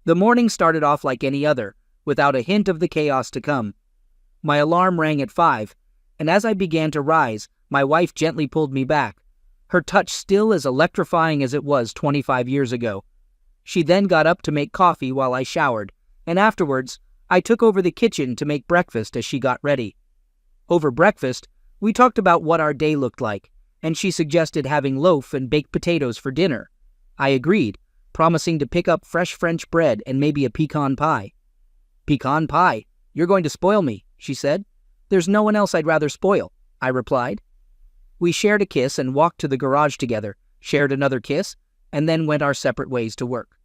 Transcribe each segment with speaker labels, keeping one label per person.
Speaker 1: The morning started off like any other, without a hint of the chaos to come. My alarm rang at 5, and as I began to rise, my wife gently pulled me back, her touch still as electrifying as it was 25 years ago. She then got up to make coffee while I showered, and afterwards, I took over the kitchen to make breakfast as she got ready. Over breakfast, we talked about what our day looked like, and she suggested having loaf and baked potatoes for dinner. I agreed, promising to pick up fresh French bread and maybe a pecan pie. "Pecan pie? You're going to spoil me," she said. "There's no one else I'd rather spoil," I replied. We shared a kiss and walked to the garage together, shared another kiss, and then went our separate ways to work.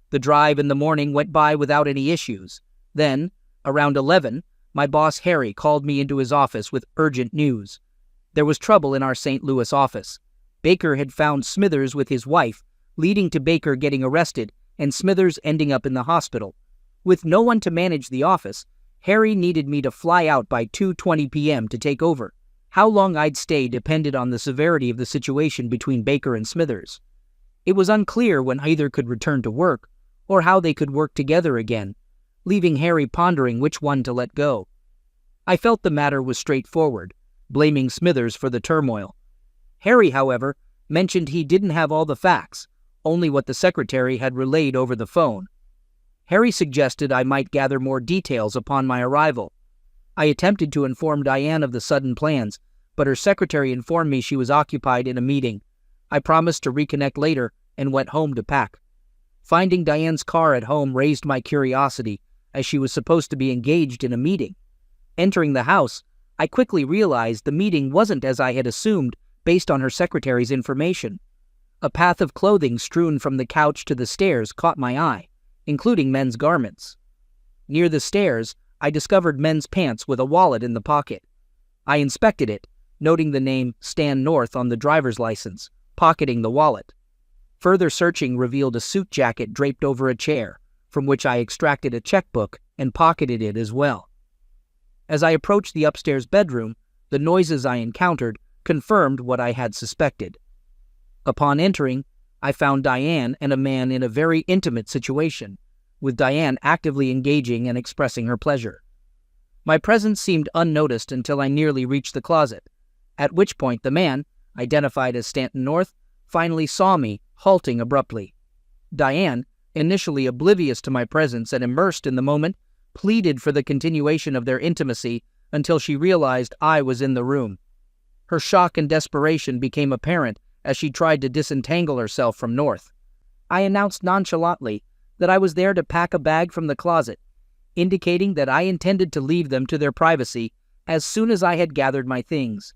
Speaker 1: The drive in the morning went by without any issues. Then, around 11, my boss Harry called me into his office with urgent news. There was trouble in our St. Louis office. Baker had found Smithers with his wife, leading to Baker getting arrested and Smithers ending up in the hospital. With no one to manage the office, Harry needed me to fly out by 2:20 p.m. to take over. How long I'd stay depended on the severity of the situation between Baker and Smithers. It was unclear when either could return to work or how they could work together again, leaving Harry pondering which one to let go. I felt the matter was straightforward, blaming Smithers for the turmoil. Harry, however, mentioned he didn't have all the facts, only what the secretary had relayed over the phone. Harry suggested I might gather more details upon my arrival. I attempted to inform Diane of the sudden plans, but her secretary informed me she was occupied in a meeting. I promised to reconnect later and went home to pack. Finding Diane's car at home raised my curiosity, as she was supposed to be engaged in a meeting. Entering the house, I quickly realized the meeting wasn't as I had assumed based on her secretary's information. A path of clothing strewn from the couch to the stairs caught my eye, including men's garments. Near the stairs, I discovered men's pants with a wallet in the pocket. I inspected it, noting the name Stan North on the driver's license, pocketing the wallet. Further searching revealed a suit jacket draped over a chair, from which I extracted a checkbook and pocketed it as well. As I approached the upstairs bedroom, the noises I encountered confirmed what I had suspected. Upon entering, I found Diane and a man in a very intimate situation, with Diane actively engaging and expressing her pleasure. My presence seemed unnoticed until I nearly reached the closet, at which point the man, identified as Stanton North, finally saw me, halting abruptly. Diane, initially oblivious to my presence and immersed in the moment, pleaded for the continuation of their intimacy until she realized I was in the room. Her shock and desperation became apparent as she tried to disentangle herself from North. I announced nonchalantly that I was there to pack a bag from the closet, indicating that I intended to leave them to their privacy as soon as I had gathered my things.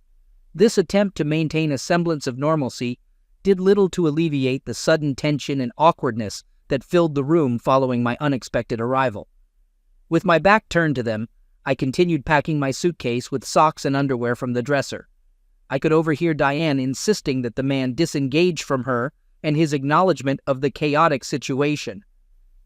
Speaker 1: This attempt to maintain a semblance of normalcy did little to alleviate the sudden tension and awkwardness that filled the room following my unexpected arrival. With my back turned to them, I continued packing my suitcase with socks and underwear from the dresser. I could overhear Diane insisting that the man disengage from her and his acknowledgement of the chaotic situation.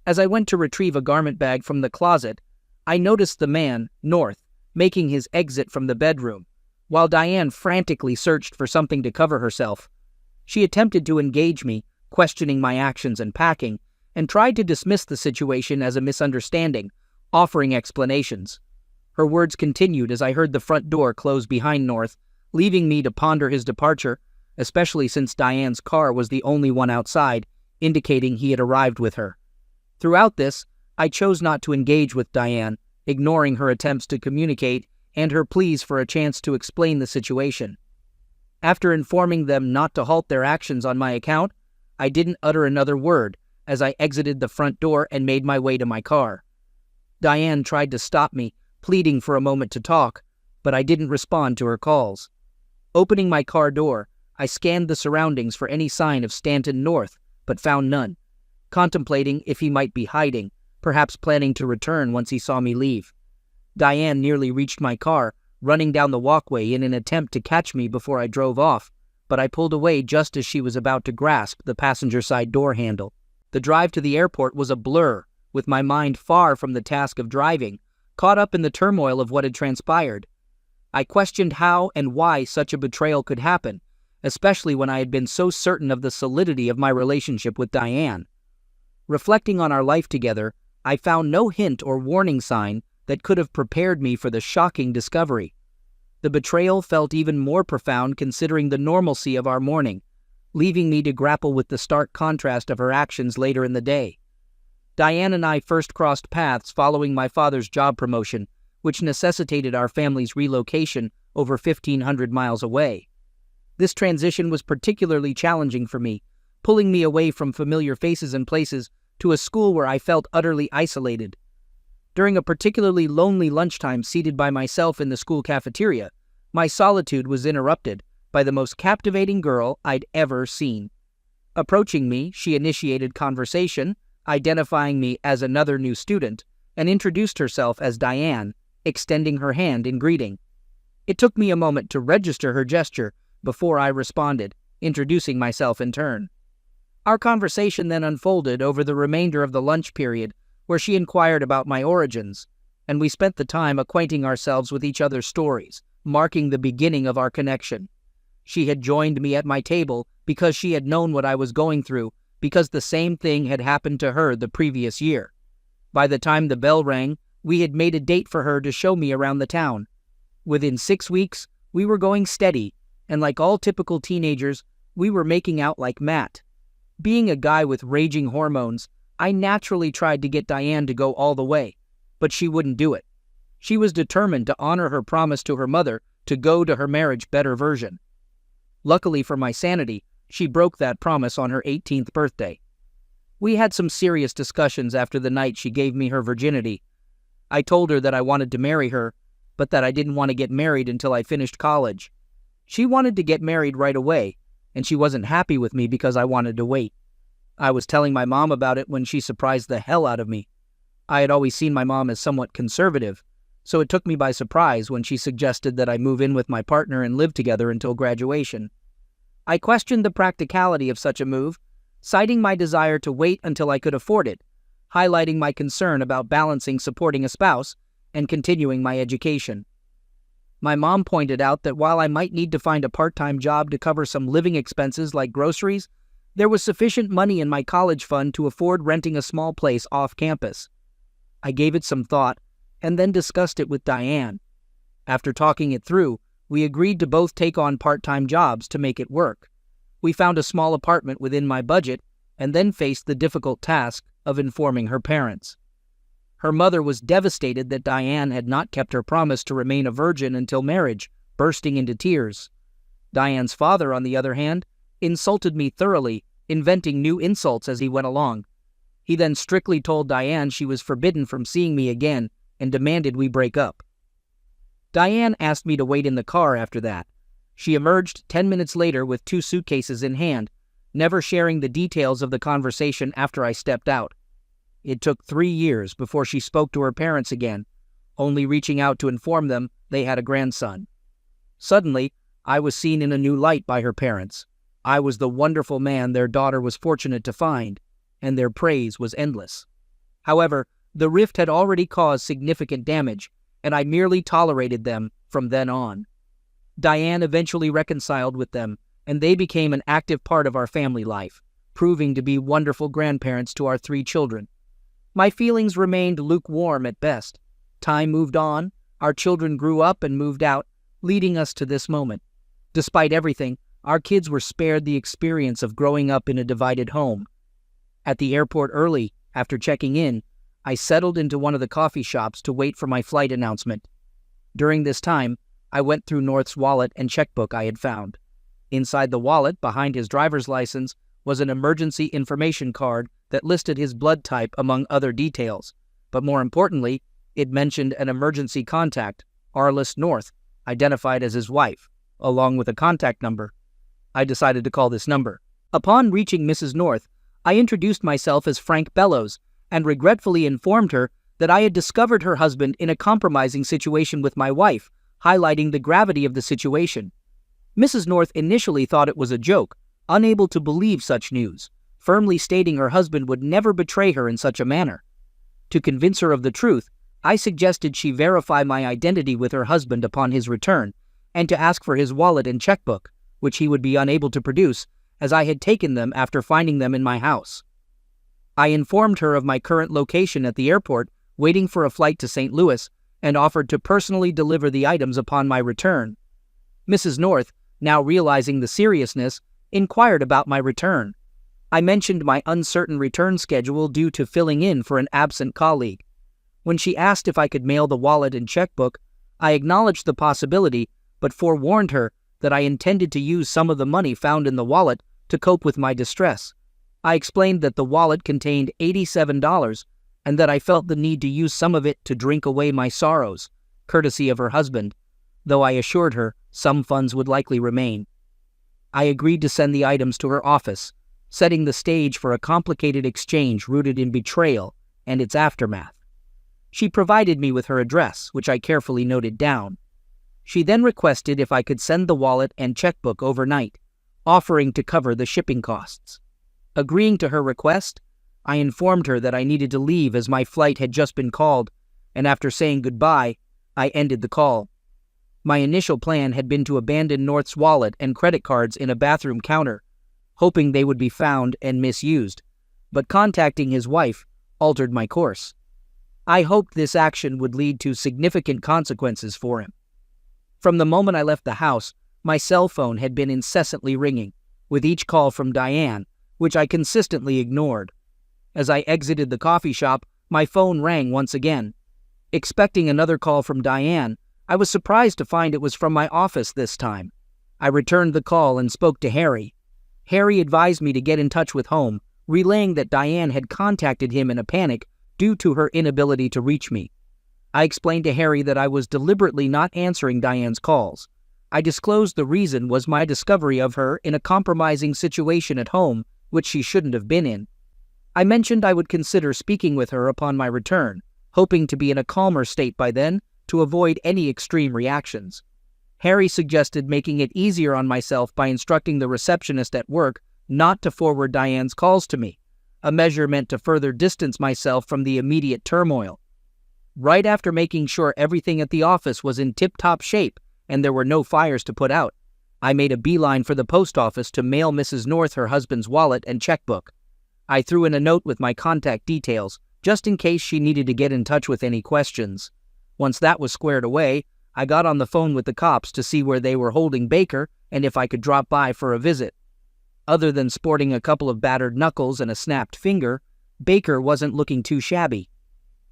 Speaker 1: As I went to retrieve a garment bag from the closet, I noticed the man, North, making his exit from the bedroom, while Diane frantically searched for something to cover herself. She attempted to engage me, questioning my actions and packing, and tried to dismiss the situation as a misunderstanding, offering explanations. Her words continued as I heard the front door close behind North, leaving me to ponder his departure, especially since Diane's car was the only one outside, indicating he had arrived with her. Throughout this, I chose not to engage with Diane, ignoring her attempts to communicate and her pleas for a chance to explain the situation. After informing them not to halt their actions on my account, I didn't utter another word as I exited the front door and made my way to my car. Diane tried to stop me, pleading for a moment to talk, but I didn't respond to her calls. Opening my car door, I scanned the surroundings for any sign of Stanton North, but found none, contemplating if he might be hiding, perhaps planning to return once he saw me leave. Diane nearly reached my car, running down the walkway in an attempt to catch me before I drove off, but I pulled away just as she was about to grasp the passenger side door handle. The drive to the airport was a blur, with my mind far from the task of driving, caught up in the turmoil of what had transpired. I questioned how and why such a betrayal could happen, especially when I had been so certain of the solidity of my relationship with Diane. Reflecting on our life together, I found no hint or warning sign that could have prepared me for the shocking discovery. The betrayal felt even more profound considering the normalcy of our morning, leaving me to grapple with the stark contrast of her actions later in the day. Diane and I first crossed paths following my father's job promotion, which necessitated our family's relocation over 1,500 miles away. This transition was particularly challenging for me, pulling me away from familiar faces and places to a school where I felt utterly isolated. During a particularly lonely lunchtime seated by myself in the school cafeteria, my solitude was interrupted by the most captivating girl I'd ever seen. Approaching me, she initiated conversation, identifying me as another new student, and introduced herself as Diane, extending her hand in greeting. It took me a moment to register her gesture before I responded, introducing myself in turn. Our conversation then unfolded over the remainder of the lunch period, where she inquired about my origins, and we spent the time acquainting ourselves with each other's stories, marking the beginning of our connection. She had joined me at my table because she had known what I was going through, because the same thing had happened to her the previous year. By the time the bell rang, we had made a date for her to show me around the town. Within 6 weeks, we were going steady, and like all typical teenagers, we were making out like Matt. Being a guy with raging hormones, I naturally tried to get Diane to go all the way, but she wouldn't do it. She was determined to honor her promise to her mother to go to her marriage better version. Luckily for my sanity, she broke that promise on her 18th birthday. We had some serious discussions after the night she gave me her virginity. I told her that I wanted to marry her, but that I didn't want to get married until I finished college. She wanted to get married right away, and she wasn't happy with me because I wanted to wait. I was telling my mom about it when she surprised the hell out of me. I had always seen my mom as somewhat conservative, so it took me by surprise when she suggested that I move in with my partner and live together until graduation. I questioned the practicality of such a move, citing my desire to wait until I could afford it, highlighting my concern about balancing supporting a spouse and continuing my education. My mom pointed out that while I might need to find a part-time job to cover some living expenses like groceries, there was sufficient money in my college fund to afford renting a small place off campus. I gave it some thought and then discussed it with Diane. After talking it through, we agreed to both take on part-time jobs to make it work. We found a small apartment within my budget and then faced the difficult task of informing her parents. Her mother was devastated that Diane had not kept her promise to remain a virgin until marriage, bursting into tears. Diane's father, on the other hand, insulted me thoroughly, inventing new insults as he went along. He then strictly told Diane she was forbidden from seeing me again and demanded we break up. Diane asked me to wait in the car after that. She emerged 10 minutes later with 2 suitcases in hand, never sharing the details of the conversation after I stepped out. It took 3 years before she spoke to her parents again, only reaching out to inform them they had a grandson. Suddenly, I was seen in a new light by her parents. I was the wonderful man their daughter was fortunate to find, and their praise was endless. However, the rift had already caused significant damage, and I merely tolerated them from then on. Diane eventually reconciled with them, and they became an active part of our family life, proving to be wonderful grandparents to our 3 children. My feelings remained lukewarm at best. Time moved on, our children grew up and moved out, leading us to this moment. Despite everything, our kids were spared the experience of growing up in a divided home. At the airport early, after checking in, I settled into one of the coffee shops to wait for my flight announcement. During this time, I went through North's wallet and checkbook I had found. Inside the wallet, behind his driver's license, was an emergency information card that listed his blood type among other details. But more importantly, it mentioned an emergency contact, Arliss North, identified as his wife, along with a contact number. I decided to call this number. Upon reaching Mrs. North, I introduced myself as Frank Bellows and regretfully informed her that I had discovered her husband in a compromising situation with my wife, highlighting the gravity of the situation. Mrs. North initially thought it was a joke, unable to believe such news, firmly stating her husband would never betray her in such a manner. To convince her of the truth, I suggested she verify my identity with her husband upon his return, and to ask for his wallet and checkbook, which he would be unable to produce, as I had taken them after finding them in my house. I informed her of my current location at the airport, waiting for a flight to St. Louis, and offered to personally deliver the items upon my return. Mrs. North, now realizing the seriousness, inquired about my return. I mentioned my uncertain return schedule due to filling in for an absent colleague. When she asked if I could mail the wallet and checkbook, I acknowledged the possibility, but forewarned her that I intended to use some of the money found in the wallet to cope with my distress. I explained that the wallet contained $87 and that I felt the need to use some of it to drink away my sorrows, courtesy of her husband, though I assured her some funds would likely remain. I agreed to send the items to her office, setting the stage for a complicated exchange rooted in betrayal and its aftermath. She provided me with her address, which I carefully noted down. She then requested if I could send the wallet and checkbook overnight, offering to cover the shipping costs. Agreeing to her request, I informed her that I needed to leave as my flight had just been called, and after saying goodbye, I ended the call. My initial plan had been to abandon North's wallet and credit cards in a bathroom counter, hoping they would be found and misused, but contacting his wife altered my course. I hoped this action would lead to significant consequences for him. From the moment I left the house, my cell phone had been incessantly ringing, with each call from Diane, which I consistently ignored. As I exited the coffee shop, my phone rang once again. Expecting another call from Diane, I was surprised to find it was from my office this time. I returned the call and spoke to Harry. Harry advised me to get in touch with home, relaying that Diane had contacted him in a panic due to her inability to reach me. I explained to Harry that I was deliberately not answering Diane's calls. I disclosed the reason was my discovery of her in a compromising situation at home, which she shouldn't have been in. I mentioned I would consider speaking with her upon my return, hoping to be in a calmer state by then to avoid any extreme reactions. Harry suggested making it easier on myself by instructing the receptionist at work not to forward Diane's calls to me, a measure meant to further distance myself from the immediate turmoil. Right after making sure everything at the office was in tip-top shape and there were no fires to put out, I made a beeline for the post office to mail Mrs. North her husband's wallet and checkbook. I threw in a note with my contact details, just in case she needed to get in touch with any questions. Once that was squared away, I got on the phone with the cops to see where they were holding Baker and if I could drop by for a visit. Other than sporting a couple of battered knuckles and a snapped finger, Baker wasn't looking too shabby.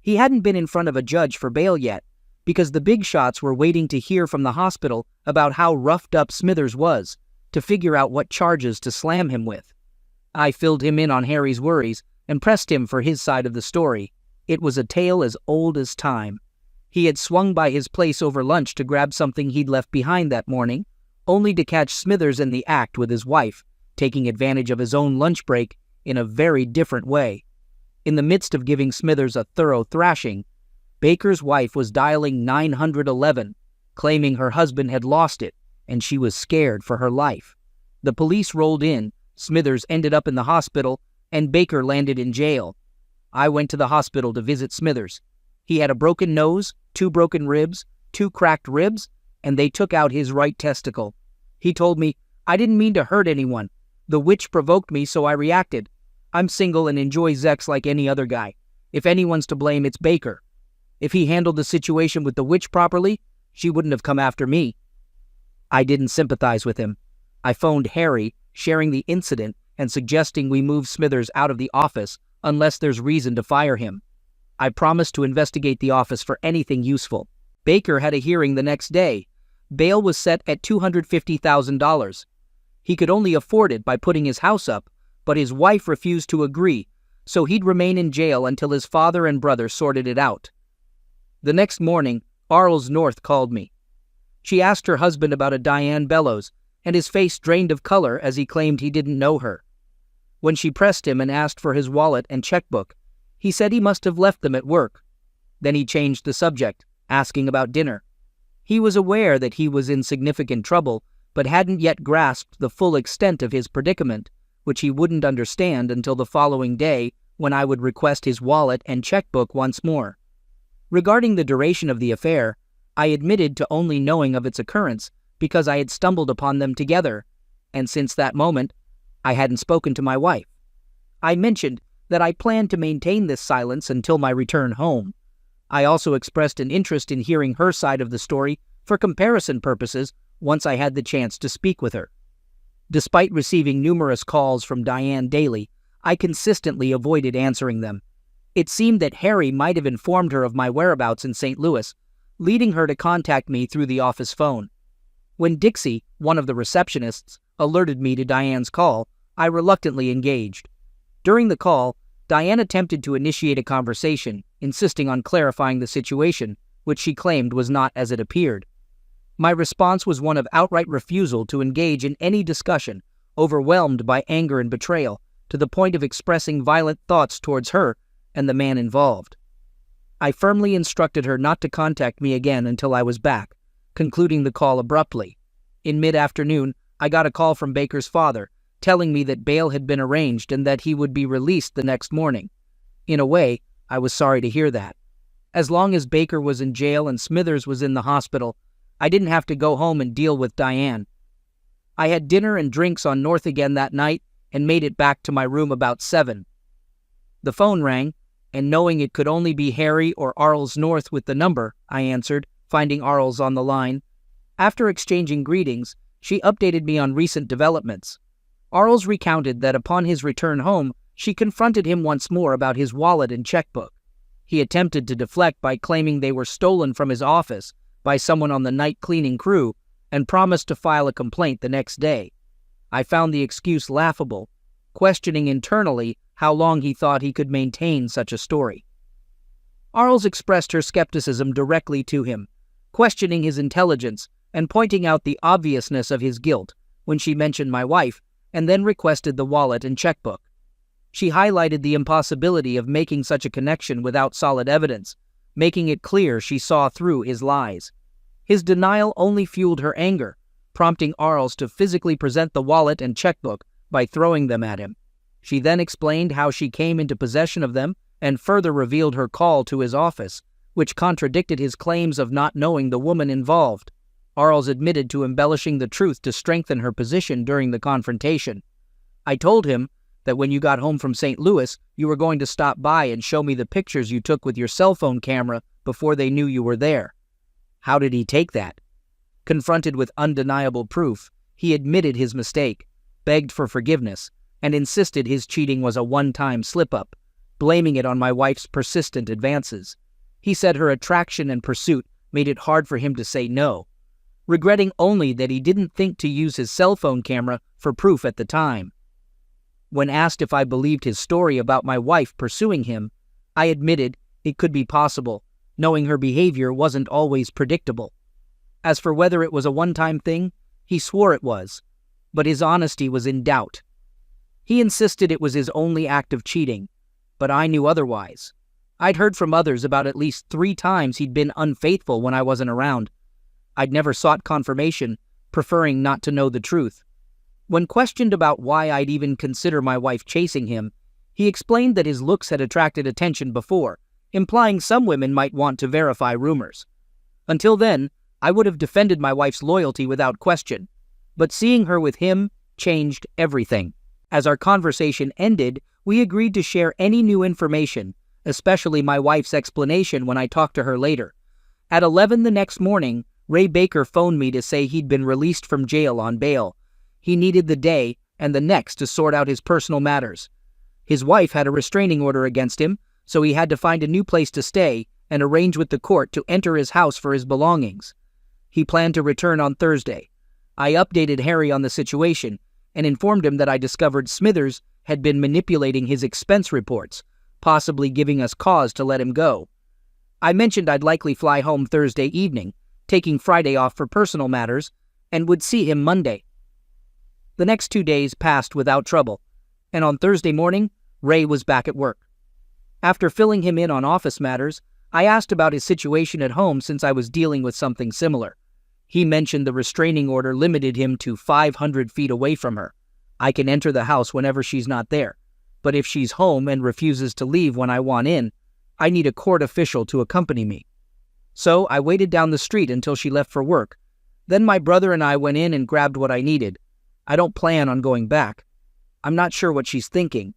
Speaker 1: He hadn't been in front of a judge for bail yet, because the big shots were waiting to hear from the hospital about how roughed up Smithers was, to figure out what charges to slam him with. I filled him in on Harry's worries and pressed him for his side of the story. It was a tale as old as time. He had swung by his place over lunch to grab something he'd left behind that morning, only to catch Smithers in the act with his wife, taking advantage of his own lunch break in a very different way. In the midst of giving Smithers a thorough thrashing, Baker's wife was dialing 911, claiming her husband had lost it, and she was scared for her life. The police rolled in, Smithers ended up in the hospital, and Baker landed in jail. I went to the hospital to visit Smithers. He had a broken nose, 2 broken ribs, 2 cracked ribs, and they took out his right testicle. He told me, "I didn't mean to hurt anyone. The witch provoked me, so I reacted. I'm single and enjoy Zex like any other guy. If anyone's to blame, it's Baker. If he handled the situation with the witch properly, she wouldn't have come after me." I didn't sympathize with him. I phoned Harry, sharing the incident and suggesting we move Smithers out of the office unless there's reason to fire him. I promised to investigate the office for anything useful. Baker had a hearing the next day. Bail was set at $250,000. He could only afford it by putting his house up, but his wife refused to agree, so he'd remain in jail until his father and brother sorted it out. The next morning, Arles North called me. She asked her husband about a Diane Bellows, and his face drained of color as he claimed he didn't know her. When she pressed him and asked for his wallet and checkbook, he said he must have left them at work. Then he changed the subject, asking about dinner. He was aware that he was in significant trouble, but hadn't yet grasped the full extent of his predicament, which he wouldn't understand until the following day when I would request his wallet and checkbook once more. Regarding the duration of the affair, I admitted to only knowing of its occurrence because I had stumbled upon them together, and since that moment, I hadn't spoken to my wife. I mentioned that I planned to maintain this silence until my return home. I also expressed an interest in hearing her side of the story for comparison purposes once I had the chance to speak with her. Despite receiving numerous calls from Diane daily, I consistently avoided answering them. It seemed that Harry might have informed her of my whereabouts in St. Louis, leading her to contact me through the office phone. When Dixie, one of the receptionists, alerted me to Diane's call, I reluctantly engaged. During the call, Diane attempted to initiate a conversation, insisting on clarifying the situation, which she claimed was not as it appeared. My response was one of outright refusal to engage in any discussion, overwhelmed by anger and betrayal, to the point of expressing violent thoughts towards her and the man involved. I firmly instructed her not to contact me again until I was back, concluding the call abruptly. In mid-afternoon, I got a call from Baker's father, telling me that bail had been arranged and that he would be released the next morning. In a way, I was sorry to hear that. As long as Baker was in jail and Smithers was in the hospital, I didn't have to go home and deal with Diane. I had dinner and drinks on North again that night and made it back to my room about 7. The phone rang, and knowing it could only be Harry or Arles North with the number, I answered, finding Arles on the line. After exchanging greetings, she updated me on recent developments. Arles recounted that upon his return home, she confronted him once more about his wallet and checkbook. He attempted to deflect by claiming they were stolen from his office by someone on the night cleaning crew and promised to file a complaint the next day. I found the excuse laughable, questioning internally how long he thought he could maintain such a story. Arles expressed her skepticism directly to him, questioning his intelligence and pointing out the obviousness of his guilt when she mentioned my wife and then requested the wallet and checkbook. She highlighted the impossibility of making such a connection without solid evidence, making it clear she saw through his lies. His denial only fueled her anger, prompting Arles to physically present the wallet and checkbook by throwing them at him. She then explained how she came into possession of them and further revealed her call to his office, which contradicted his claims of not knowing the woman involved. Arles admitted to embellishing the truth to strengthen her position during the confrontation. I told him that when you got home from St. Louis, you were going to stop by and show me the pictures you took with your cell phone camera before they knew you were there. How did he take that? Confronted with undeniable proof, he admitted his mistake, begged for forgiveness, and insisted his cheating was a one-time slip-up, blaming it on my wife's persistent advances. He said her attraction and pursuit made it hard for him to say no, regretting only that he didn't think to use his cell phone camera for proof at the time. When asked if I believed his story about my wife pursuing him, I admitted it could be possible, knowing her behavior wasn't always predictable. As for whether it was a one-time thing, he swore it was, but his honesty was in doubt. He insisted it was his only act of cheating, but I knew otherwise. I'd heard from others about at least 3 times he'd been unfaithful when I wasn't around. I'd never sought confirmation, preferring not to know the truth. When questioned about why I'd even consider my wife chasing him, he explained that his looks had attracted attention before, implying some women might want to verify rumors. Until then, I would have defended my wife's loyalty without question, but seeing her with him changed everything. As our conversation ended, we agreed to share any new information, especially my wife's explanation when I talked to her later. At 11 the next morning, Ray Baker phoned me to say he'd been released from jail on bail. He needed the day and the next to sort out his personal matters. His wife had a restraining order against him, so he had to find a new place to stay and arrange with the court to enter his house for his belongings. He planned to return on Thursday. I updated Harry on the situation and informed him that I discovered Smithers had been manipulating his expense reports, possibly giving us cause to let him go. I mentioned I'd likely fly home Thursday evening, taking Friday off for personal matters, and would see him Monday. The next 2 days passed without trouble, and on Thursday morning, Ray was back at work. After filling him in on office matters, I asked about his situation at home since I was dealing with something similar. He mentioned the restraining order limited him to 500 feet away from her. I can enter the house whenever she's not there, but if she's home and refuses to leave when I want in, I need a court official to accompany me. So I waited down the street until she left for work. Then my brother and I went in and grabbed what I needed. I don't plan on going back. I'm not sure what she's thinking.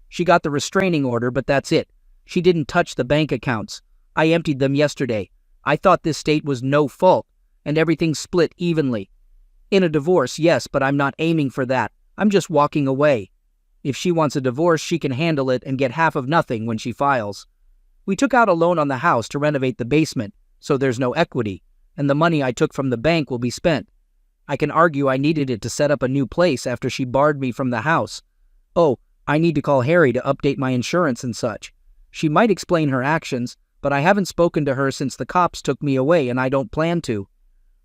Speaker 1: She got the restraining order, but that's it. She didn't touch the bank accounts. I emptied them yesterday. I thought this state was no fault, and everything split evenly. In a divorce, yes, but I'm not aiming for that. I'm just walking away. If she wants a divorce, she can handle it and get half of nothing when she files. We took out a loan on the house to renovate the basement, so there's no equity, and the money I took from the bank will be spent. I can argue I needed it to set up a new place after she barred me from the house. Oh, I need to call Harry to update my insurance and such. She might explain her actions, but I haven't spoken to her since the cops took me away, and I don't plan to.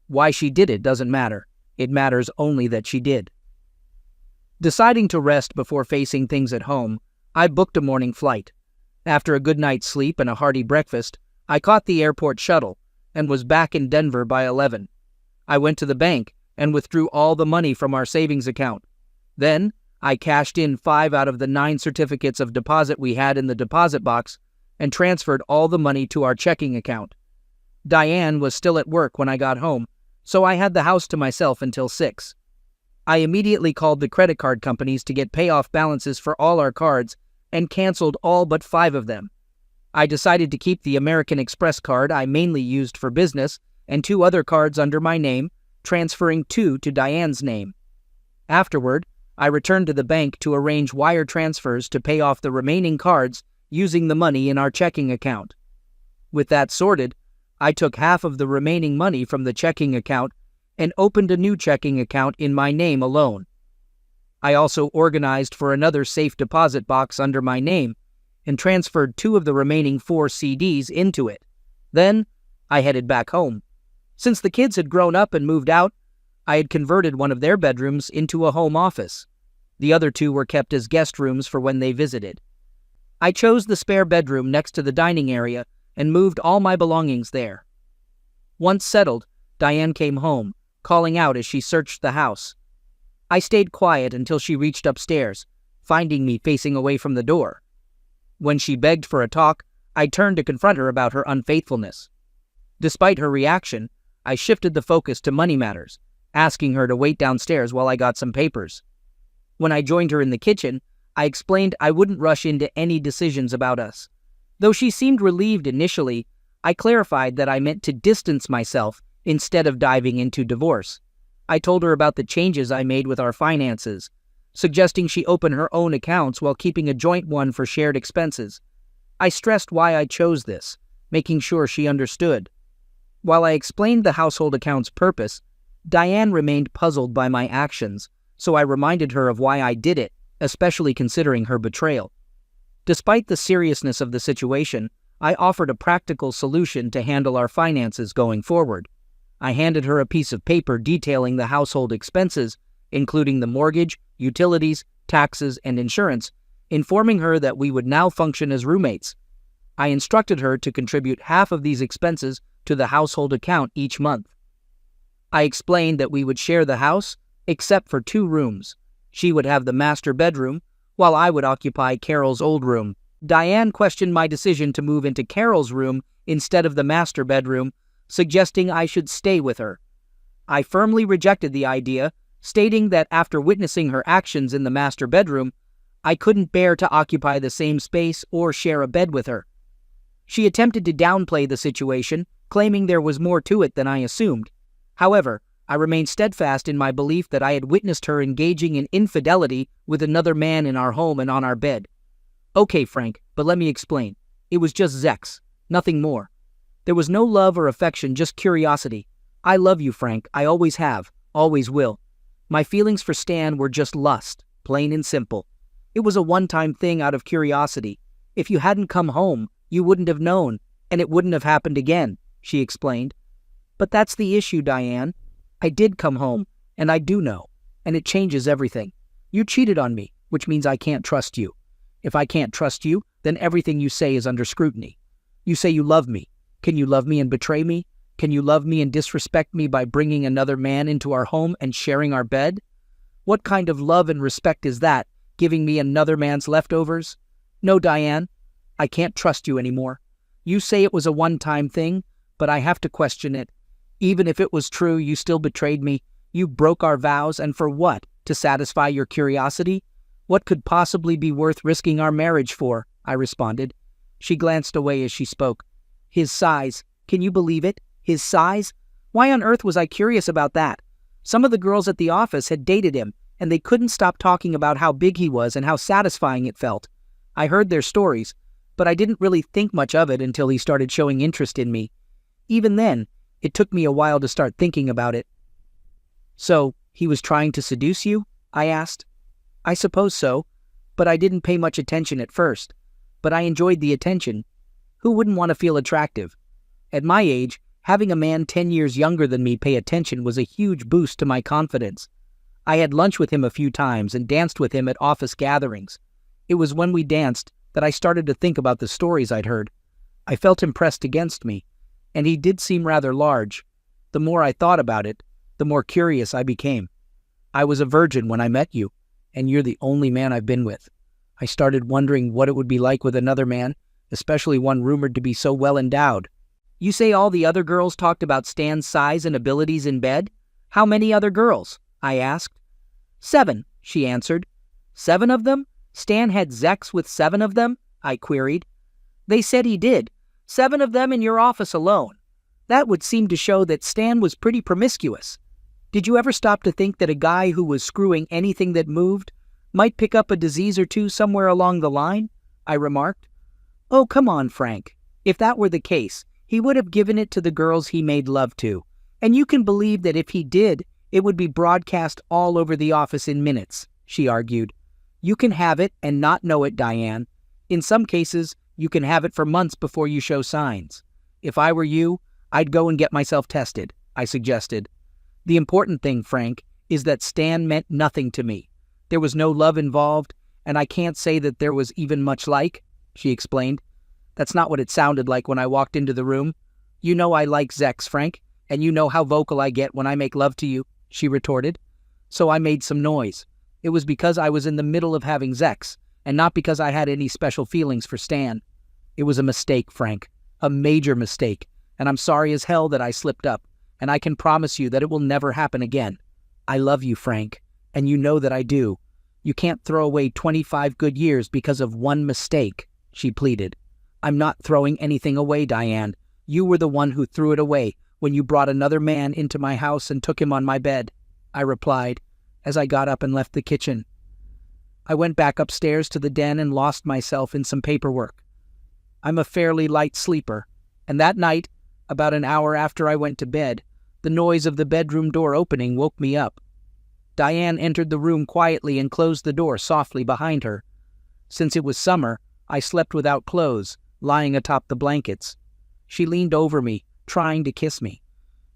Speaker 1: Why she did it doesn't matter. It matters only that she did. Deciding to rest before facing things at home, I booked a morning flight. After a good night's sleep and a hearty breakfast, I caught the airport shuttle and was back in Denver by 11. I went to the bank and withdrew all the money from our savings account. Then, I cashed in 5 out of the 9 certificates of deposit we had in the deposit box and transferred all the money to our checking account. Diane was still at work when I got home, so I had the house to myself until 6. I immediately called the credit card companies to get payoff balances for all our cards and canceled all but 5 of them. I decided to keep the American Express card I mainly used for business and 2 other cards under my name, transferring 2 to Diane's name. Afterward, I returned to the bank to arrange wire transfers to pay off the remaining cards using the money in our checking account. With that sorted, I took half of the remaining money from the checking account and opened a new checking account in my name alone. I also organized for another safe deposit box under my name and transferred 2 of the remaining 4 CDs into it. Then, I headed back home. Since the kids had grown up and moved out, I had converted one of their bedrooms into a home office. The other 2 were kept as guest rooms for when they visited. I chose the spare bedroom next to the dining area and moved all my belongings there. Once settled, Diane came home, calling out as she searched the house. I stayed quiet until she reached upstairs, finding me facing away from the door. When she begged for a talk, I turned to confront her about her unfaithfulness. Despite her reaction, I shifted the focus to money matters, asking her to wait downstairs while I got some papers. When I joined her in the kitchen, I explained I wouldn't rush into any decisions about us. Though she seemed relieved initially, I clarified that I meant to distance myself instead of diving into divorce. I told her about the changes I made with our finances, suggesting she open her own accounts while keeping a joint one for shared expenses. I stressed why I chose this, making sure she understood. While I explained the household account's purpose, Diane remained puzzled by my actions, so I reminded her of why I did it, especially considering her betrayal. Despite the seriousness of the situation, I offered a practical solution to handle our finances going forward. I handed her a piece of paper detailing the household expenses, including the mortgage, utilities, taxes, and insurance, informing her that we would now function as roommates. I instructed her to contribute half of these expenses to the household account each month. I explained that we would share the house, except for 2 rooms. She would have the master bedroom, while I would occupy Carol's old room. Diane questioned my decision to move into Carol's room instead of the master bedroom, suggesting I should stay with her. I firmly rejected the idea, stating that after witnessing her actions in the master bedroom, I couldn't bear to occupy the same space or share a bed with her. She attempted to downplay the situation, claiming there was more to it than I assumed. However, I remained steadfast in my belief that I had witnessed her engaging in infidelity with another man in our home and on our bed. Okay, Frank, but let me explain. It was just sex, nothing more. There was no love or affection, just curiosity. I love you, Frank. I always have, always will. My feelings for Stan were just lust, plain and simple. It was a one-time thing out of curiosity. If you hadn't come home, you wouldn't have known, and it wouldn't have happened again, she explained. But that's the issue, Diane. I did come home, and I do know, and it changes everything. You cheated on me, which means I can't trust you. If I can't trust you, then everything you say is under scrutiny. You say you love me. Can you love me and betray me? Can you love me and disrespect me by bringing another man into our home and sharing our bed? What kind of love and respect is that, giving me another man's leftovers? No, Diane, I can't trust you anymore. You say it was a one-time thing, but I have to question it. Even if it was true, you still betrayed me. You broke our vows, and for what? To satisfy your curiosity? What could possibly be worth risking our marriage for? I responded. She glanced away as she spoke. His size. Can you believe it? His size? Why on earth was I curious about that? Some of the girls at the office had dated him, and they couldn't stop talking about how big he was and how satisfying it felt. I heard their stories, but I didn't really think much of it until he started showing interest in me. Even then, it took me a while to start thinking about it. So, he was trying to seduce you? I asked. I suppose so, but I didn't pay much attention at first. But I enjoyed the attention. Who wouldn't want to feel attractive? At my age, having a man 10 years younger than me pay attention was a huge boost to my confidence. I had lunch with him a few times and danced with him at office gatherings. It was when we danced that I started to think about the stories I'd heard. I felt him pressed against me, and he did seem rather large. The more I thought about it, the more curious I became. I was a virgin when I met you, and you're the only man I've been with. I started wondering what it would be like with another man, especially one rumored to be so well endowed. You say all the other girls talked about Stan's size and abilities in bed? How many other girls? I asked. 7, she answered. 7 of them? Stan had sex with 7 of them? I queried. They said he did. 7 of them in your office alone. That would seem to show that Stan was pretty promiscuous. Did you ever stop to think that a guy who was screwing anything that moved might pick up a disease or two somewhere along the line? I remarked. Oh, come on, Frank. If that were the case, he would have given it to the girls he made love to. And you can believe that if he did, it would be broadcast all over the office in minutes, she argued. You can have it and not know it, Diane. In some cases, you can have it for months before you show signs. If I were you, I'd go and get myself tested, I suggested. The important thing, Frank, is that Stan meant nothing to me. There was no love involved, and I can't say that there was even much like, she explained. That's not what it sounded like when I walked into the room. You know I like sex, Frank, and you know how vocal I get when I make love to you, she retorted. So I made some noise. It was because I was in the middle of having sex, and not because I had any special feelings for Stan. It was a mistake, Frank, a major mistake, and I'm sorry as hell that I slipped up, and I can promise you that it will never happen again. I love you, Frank, and you know that I do. You can't throw away 25 good years because of one mistake, she pleaded. I'm not throwing anything away, Diane. You were the one who threw it away when you brought another man into my house and took him on my bed, I replied, as I got up and left the kitchen. I went back upstairs to the den and lost myself in some paperwork. I'm a fairly light sleeper, and that night, about an hour after I went to bed, the noise of the bedroom door opening woke me up. Diane entered the room quietly and closed the door softly behind her. Since it was summer, I slept without clothes, lying atop the blankets. She leaned over me, trying to kiss me.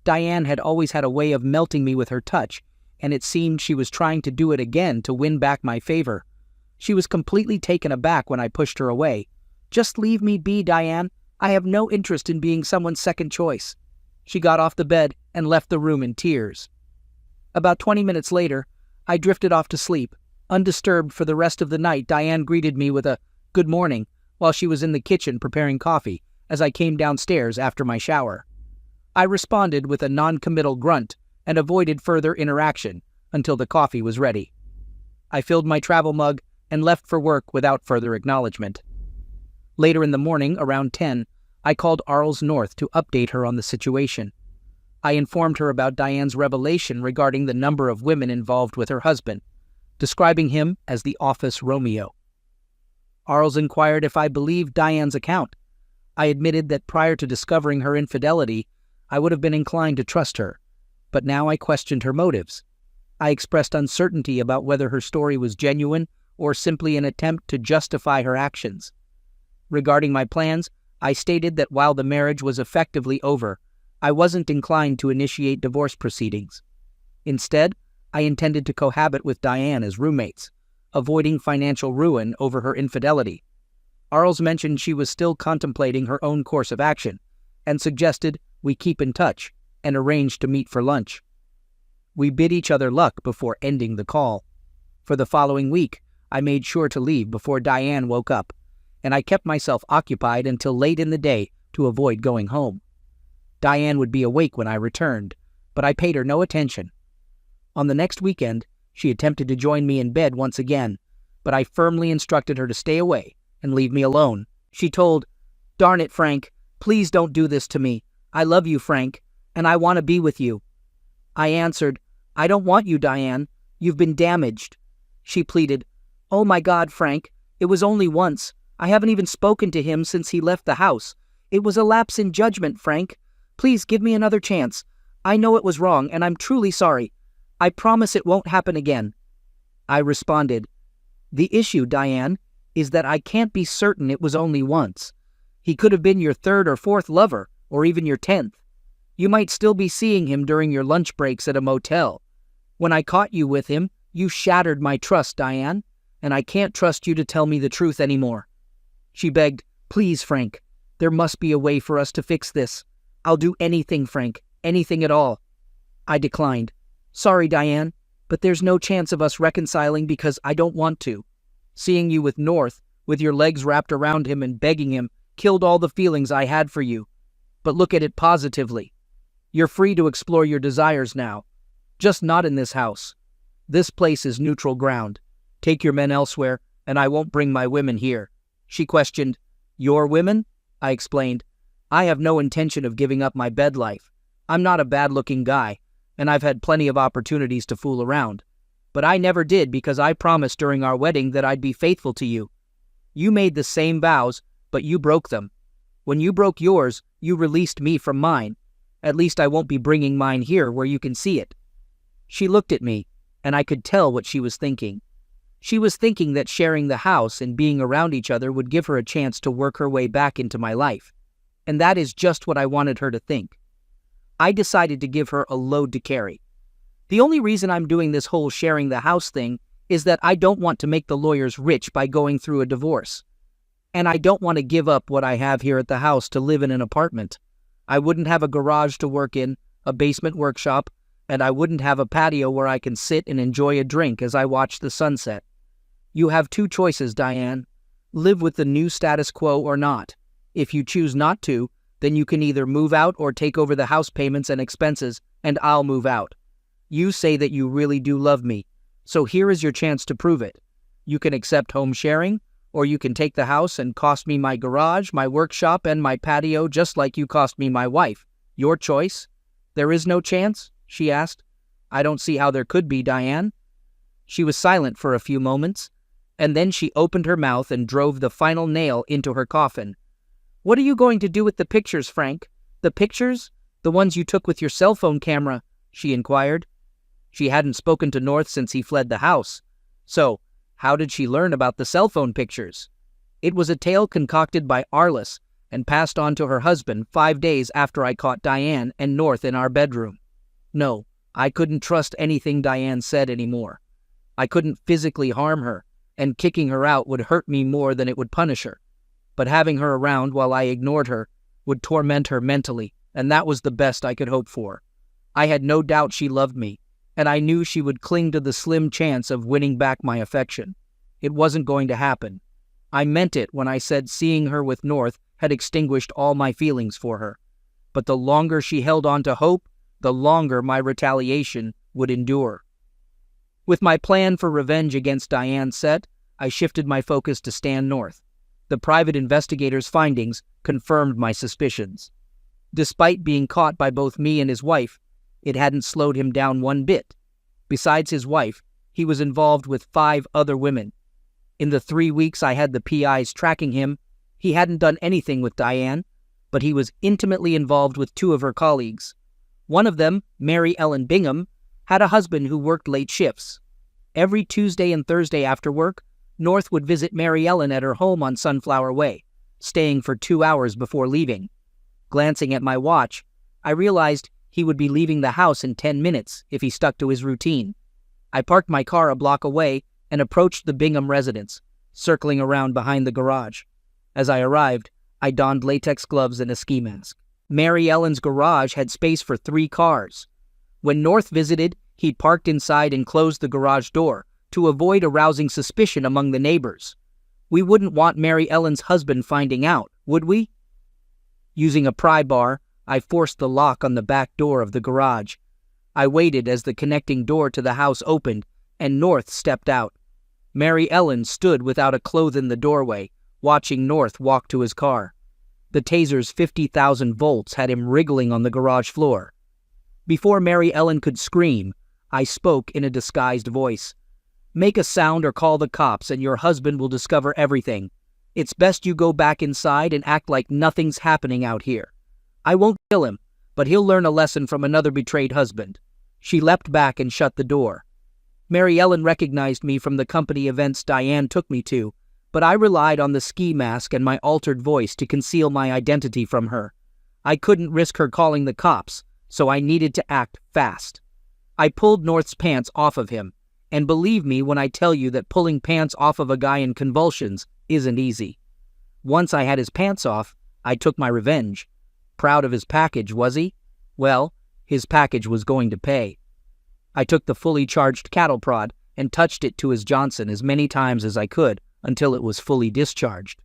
Speaker 1: Diane had always had a way of melting me with her touch, and it seemed she was trying to do it again to win back my favor. She was completely taken aback when I pushed her away. Just leave me be, Diane. I have no interest in being someone's second choice. She got off the bed and left the room in tears. About 20 minutes later, I drifted off to sleep. Undisturbed for the rest of the night, Diane greeted me with a good morning while she was in the kitchen preparing coffee as I came downstairs after my shower. I responded with a non-committal grunt and avoided further interaction until the coffee was ready. I filled my travel mug and left for work without further acknowledgement. Later in the morning, around 10, I called Arles North to update her on the situation. I informed her about Diane's revelation regarding the number of women involved with her husband, describing him as the office Romeo. Arles inquired if I believed Diane's account. I admitted that prior to discovering her infidelity, I would have been inclined to trust her, but now I questioned her motives. I expressed uncertainty about whether her story was genuine or simply an attempt to justify her actions. Regarding my plans, I stated that while the marriage was effectively over, I wasn't inclined to initiate divorce proceedings. Instead, I intended to cohabit with Diane as roommates, avoiding financial ruin over her infidelity. Arles mentioned she was still contemplating her own course of action, and suggested we keep in touch and arrange to meet for lunch. We bid each other luck before ending the call. For the following week, I made sure to leave before Diane woke up, and I kept myself occupied until late in the day to avoid going home. Diane would be awake when I returned, but I paid her no attention. On the next weekend, she attempted to join me in bed once again, but I firmly instructed her to stay away and leave me alone. She told, "Darn it, Frank, please don't do this to me. I love you, Frank, and I want to be with you." I answered, "I don't want you, Diane. You've been damaged." She pleaded, "Oh my God, Frank, it was only once. I haven't even spoken to him since he left the house. It was a lapse in judgment, Frank. Please give me another chance. I know it was wrong, and I'm truly sorry. I promise it won't happen again." I responded, "The issue, Diane, is that I can't be certain it was only once. He could have been your third or fourth lover, or even your 10th. You might still be seeing him during your lunch breaks at a motel. When I caught you with him, you shattered my trust, Diane, and I can't trust you to tell me the truth anymore." She begged, "Please, Frank, there must be a way for us to fix this. I'll do anything, Frank, anything at all." I declined. "Sorry, Diane, but there's no chance of us reconciling because I don't want to. Seeing you with North, with your legs wrapped around him and begging him, killed all the feelings I had for you. But look at it positively. You're free to explore your desires now. Just not in this house. This place is neutral ground. Take your men elsewhere, and I won't bring my women here." She questioned, "Your women?" I explained, "I have no intention of giving up my bed life. I'm not a bad-looking guy, and I've had plenty of opportunities to fool around. But I never did because I promised during our wedding that I'd be faithful to you. You made the same vows, but you broke them. When you broke yours, you released me from mine. At least I won't be bringing mine here where you can see it." She looked at me, and I could tell what she was thinking. She was thinking that sharing the house and being around each other would give her a chance to work her way back into my life. And that is just what I wanted her to think. I decided to give her a load to carry. The only reason I'm doing this whole sharing the house thing is that I don't want to make the lawyers rich by going through a divorce. And I don't want to give up what I have here at the house to live in an apartment. I wouldn't have a garage to work in, a basement workshop, and I wouldn't have a patio where I can sit and enjoy a drink as I watch the sunset. You have two choices, Diane. Live with the new status quo or not. If you choose not to, then you can either move out or take over the house payments and expenses, and I'll move out. You say that you really do love me, so here is your chance to prove it. You can accept home sharing, or you can take the house and cost me my garage, my workshop, and my patio just like you cost me my wife. Your choice. There is no chance? She asked. I don't see how there could be, Diane. She was silent for a few moments, and then she opened her mouth and drove the final nail into her coffin. What are you going to do with the pictures, Frank? The pictures? The ones you took with your cell phone camera? She inquired. She hadn't spoken to North since he fled the house. So, how did she learn about the cell phone pictures? It was a tale concocted by Arliss and passed on to her husband 5 days after I caught Diane and North in our bedroom. No, I couldn't trust anything Diane said anymore. I couldn't physically harm her, and kicking her out would hurt me more than it would punish her. But having her around while I ignored her would torment her mentally, and that was the best I could hope for. I had no doubt she loved me, and I knew she would cling to the slim chance of winning back my affection. It wasn't going to happen. I meant it when I said seeing her with North had extinguished all my feelings for her. But the longer she held on to hope, the longer my retaliation would endure. With my plan for revenge against Diane set, I shifted my focus to Stan North. The private investigator's findings confirmed my suspicions. Despite being caught by both me and his wife, it hadn't slowed him down one bit. Besides his wife, he was involved with 5 other women. In the 3 weeks I had the PIs tracking him, he hadn't done anything with Diane, but he was intimately involved with 2 of her colleagues. One of them, Mary Ellen Bingham, had a husband who worked late shifts. Every Tuesday and Thursday after work, North would visit Mary Ellen at her home on Sunflower Way, staying for 2 hours before leaving. Glancing at my watch, I realized he would be leaving the house in 10 minutes if he stuck to his routine. I parked my car a block away and approached the Bingham residence, circling around behind the garage. As I arrived, I donned latex gloves and a ski mask. Mary Ellen's garage had space for 3 cars. When North visited, he parked inside and closed the garage door to avoid arousing suspicion among the neighbors. We wouldn't want Mary Ellen's husband finding out, would we? Using a pry bar, I forced the lock on the back door of the garage. I waited as the connecting door to the house opened and North stepped out. Mary Ellen stood without a cloth in the doorway, watching North walk to his car. The taser's 50,000 volts had him wriggling on the garage floor. Before Mary Ellen could scream, I spoke in a disguised voice. "Make a sound or call the cops and your husband will discover everything. It's best you go back inside and act like nothing's happening out here. I won't kill him, but he'll learn a lesson from another betrayed husband." She leapt back and shut the door. Mary Ellen recognized me from the company events Diane took me to, but I relied on the ski mask and my altered voice to conceal my identity from her. I couldn't risk her calling the cops, so I needed to act fast. I pulled North's pants off of him, and believe me when I tell you that pulling pants off of a guy in convulsions isn't easy. Once I had his pants off, I took my revenge. Proud of his package, was he? Well, his package was going to pay. I took the fully charged cattle prod and touched it to his Johnson as many times as I could until it was fully discharged.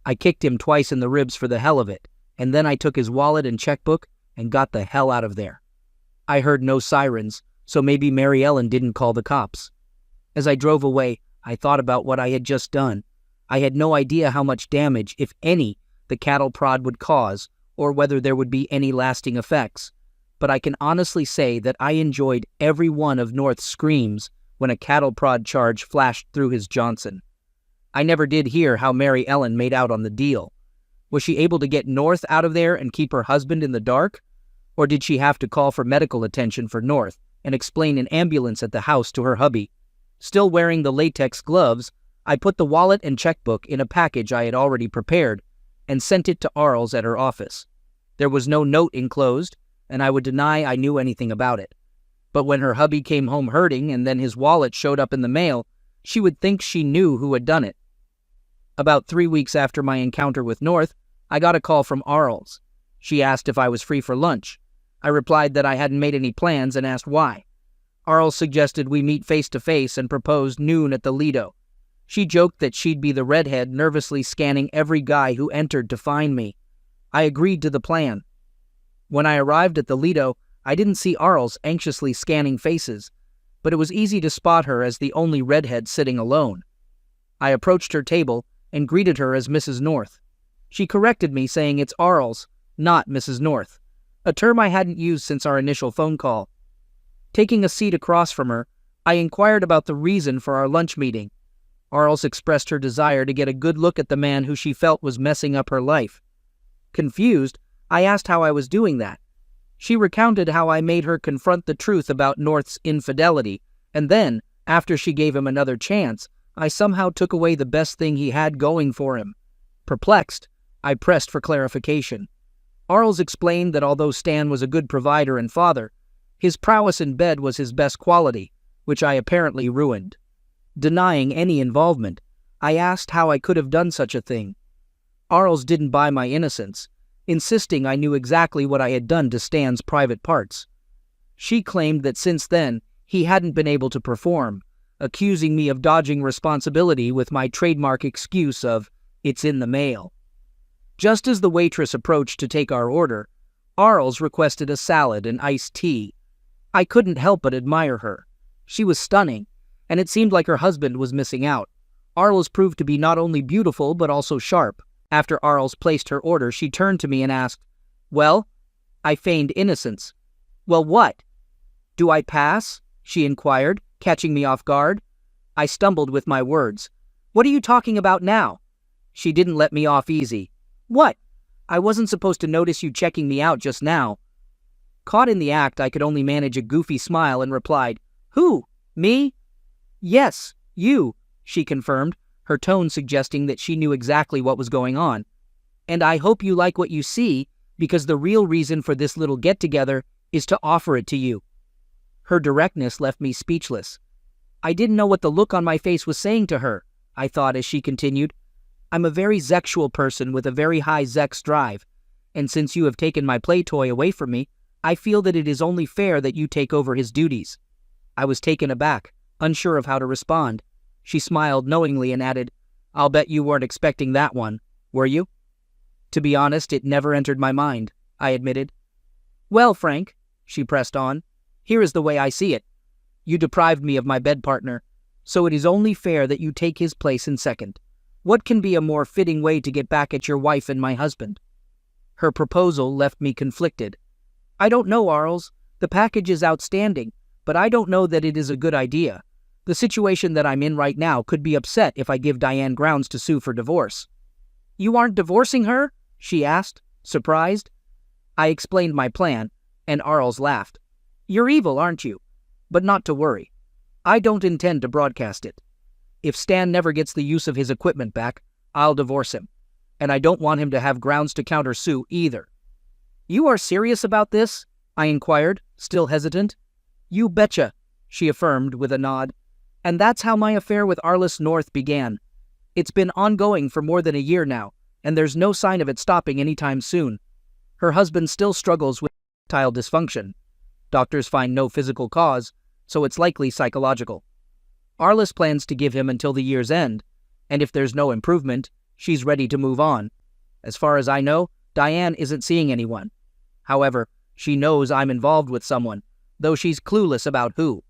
Speaker 1: I kicked him twice in the ribs for the hell of it, and then I took his wallet and checkbook and got the hell out of there. I heard no sirens, so maybe Mary Ellen didn't call the cops. As I drove away, I thought about what I had just done. I had no idea how much damage, if any, the cattle prod would cause, or whether there would be any lasting effects. But I can honestly say that I enjoyed every one of North's screams when a cattle prod charge flashed through his Johnson. I never did hear how Mary Ellen made out on the deal. Was she able to get North out of there and keep her husband in the dark? Or did she have to call for medical attention for North and explain an ambulance at the house to her hubby? Still wearing the latex gloves, I put the wallet and checkbook in a package I had already prepared and sent it to Arles at her office. There was no note enclosed, and I would deny I knew anything about it. But when her hubby came home hurting and then his wallet showed up in the mail, she would think she knew who had done it. About 3 weeks after my encounter with North, I got a call from Arles. She asked if I was free for lunch. I replied that I hadn't made any plans and asked why. Arles suggested we meet face-to-face and proposed noon at the Lido. She joked that she'd be the redhead nervously scanning every guy who entered to find me. I agreed to the plan. When I arrived at the Lido, I didn't see Arles anxiously scanning faces, but it was easy to spot her as the only redhead sitting alone. I approached her table and greeted her as Mrs. North. She corrected me, saying it's Arles, not Mrs. North, a term I hadn't used since our initial phone call. Taking a seat across from her, I inquired about the reason for our lunch meeting. Arles expressed her desire to get a good look at the man who she felt was messing up her life. Confused, I asked how I was doing that. She recounted how I made her confront the truth about North's infidelity, and then, after she gave him another chance, I somehow took away the best thing he had going for him. Perplexed, I pressed for clarification. Arles explained that although Stan was a good provider and father, his prowess in bed was his best quality, which I apparently ruined. Denying any involvement, I asked how I could have done such a thing. Arles didn't buy my innocence, insisting I knew exactly what I had done to Stan's private parts. She claimed that since then, he hadn't been able to perform, accusing me of dodging responsibility with my trademark excuse of, "It's in the mail." Just as the waitress approached to take our order, Arles requested a salad and iced tea. I couldn't help but admire her. She was stunning, and it seemed like her husband was missing out. Arles proved to be not only beautiful but also sharp. After Arles placed her order, she turned to me and asked, "Well?" I feigned innocence. "Well, what?" "Do I pass?" she inquired, catching me off guard. I stumbled with my words. "What are you talking about now?" She didn't let me off easy. "What? I wasn't supposed to notice you checking me out just now." Caught in the act, I could only manage a goofy smile and replied, "Who? Me?" "Yes, you," she confirmed, her tone suggesting that she knew exactly what was going on. "And I hope you like what you see, because the real reason for this little get-together is to offer it to you." Her directness left me speechless. I didn't know what the look on my face was saying to her, I thought as she continued. "I'm a very sexual person with a very high sex drive, and since you have taken my play toy away from me, I feel that it is only fair that you take over his duties." I was taken aback, unsure of how to respond. She smiled knowingly and added, "I'll bet you weren't expecting that one, were you?" "To be honest, it never entered my mind," I admitted. "Well, Frank," she pressed on, "here is the way I see it. You deprived me of my bed partner. so it is only fair that you take his place in second. What can be a more fitting way to get back at your wife and my husband?" Her proposal left me conflicted. "I don't know, Arles. The package is outstanding, but I don't know that it is a good idea. The situation that I'm in right now could be upset if I give Diane grounds to sue for divorce." "You aren't divorcing her?" she asked, surprised. I explained my plan, and Arles laughed. "You're evil, aren't you? But not to worry. I don't intend to broadcast it. If Stan never gets the use of his equipment back, I'll divorce him. And I don't want him to have grounds to countersue either." "You are serious about this?" I inquired, still hesitant. "You betcha," she affirmed with a nod. "And that's how my affair with Arliss North began. It's been ongoing for more than a year now, and there's no sign of it stopping anytime soon. Her husband still struggles with erectile dysfunction. Doctors find no physical cause, so it's likely psychological. Arliss plans to give him until the year's end, and if there's no improvement, she's ready to move on. As far as I know, Diane isn't seeing anyone. However, she knows I'm involved with someone, though she's clueless about who.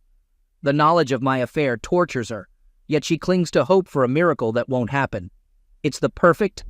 Speaker 1: The knowledge of my affair tortures her, yet she clings to hope for a miracle that won't happen. It's the perfect,